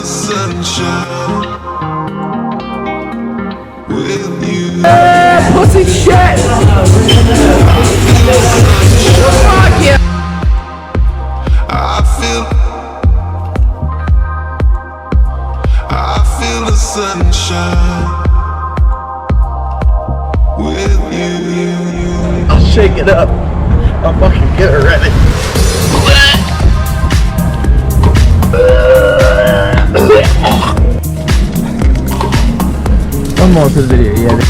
sunshine with you. Pussy shit! Fuck yeah! I feel the sunshine with you. I'll shake it up. I'll fucking get her ready. One more for the video, yeah.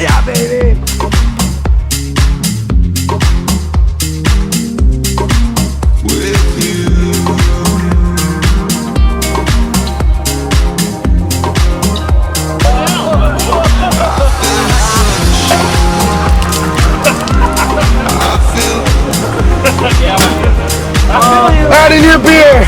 Yeah, baby! Add in your beer!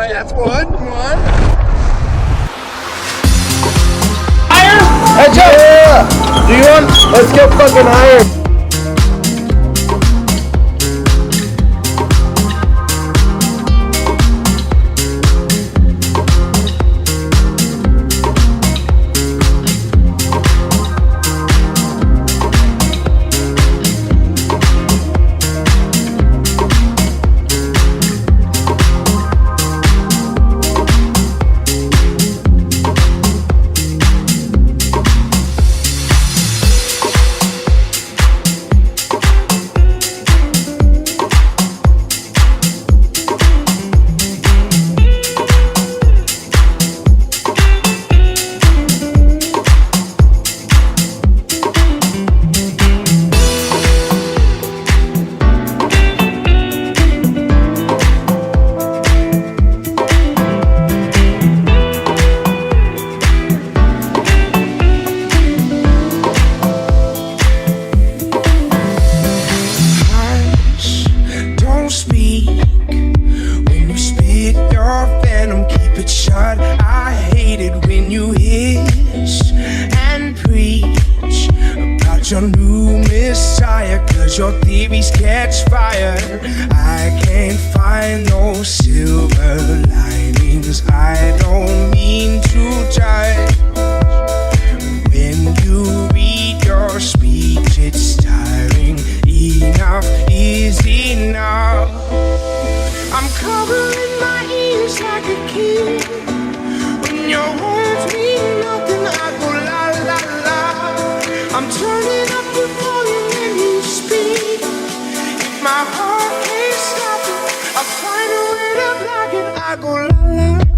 That's one. Hey, Joe! Yeah. Do you want? Let's get fucking higher. no silver linings. I don't mean to judge. When you read your speech, it's tiring. Enough is enough. I'm covering my ears like a kid. When your words mean nothing, I go la la la. I'm turning up the volume when you speak. If my heart can't stop it, I find a way to block it. I go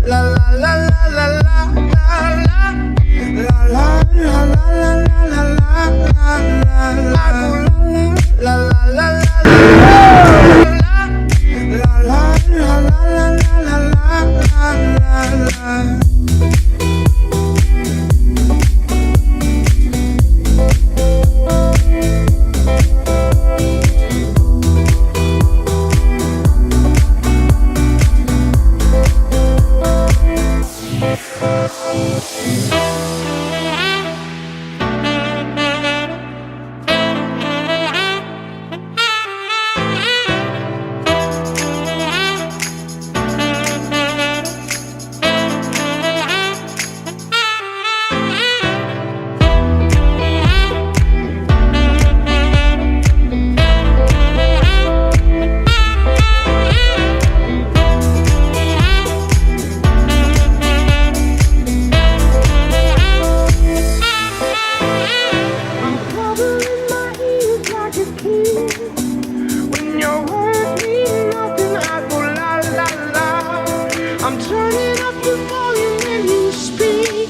la la la la la la la la la la la la la la la la. I go la la la la la la la la la la la. I'm turning up the volume when you speak.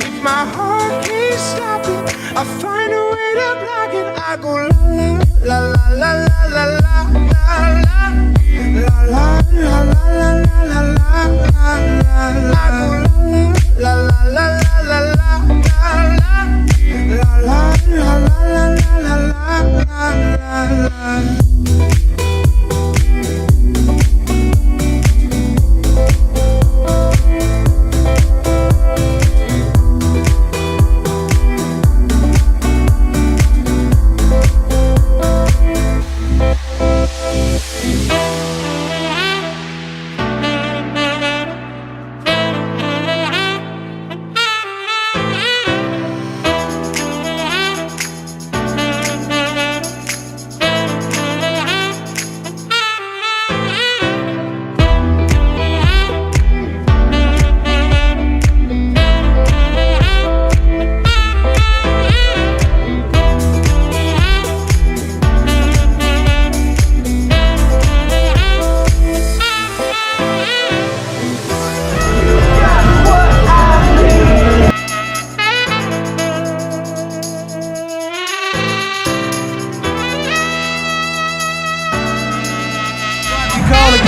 If my heart can't stop it, I find a way to block it. I go la la la la la la la la la la la la la la la. I go la la la la la la la la la la la la la.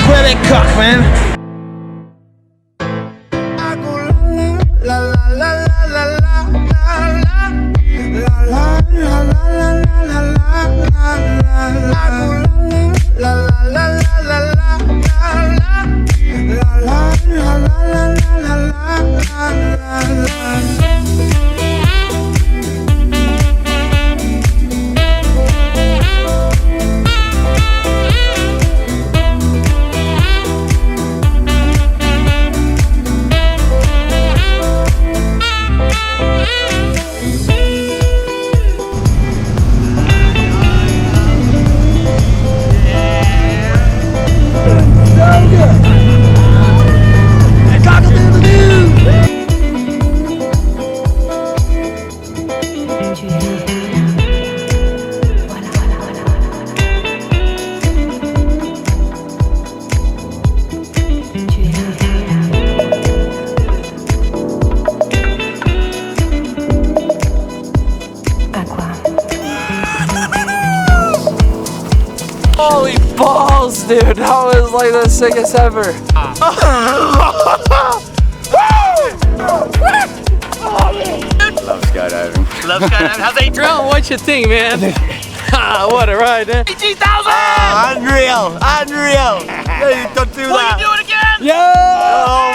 Credit cock, man. I go la la la la la la la la la la la la la la. I go la la la la la la la la la la la la. Holy balls, dude! That was like the sickest ever. Love skydiving. Love skydiving. How's Adrian? What you think, man? What a ride, eh? 18,000! Unreal! Unreal! Hey, don't do that! Will you do it again? Oh,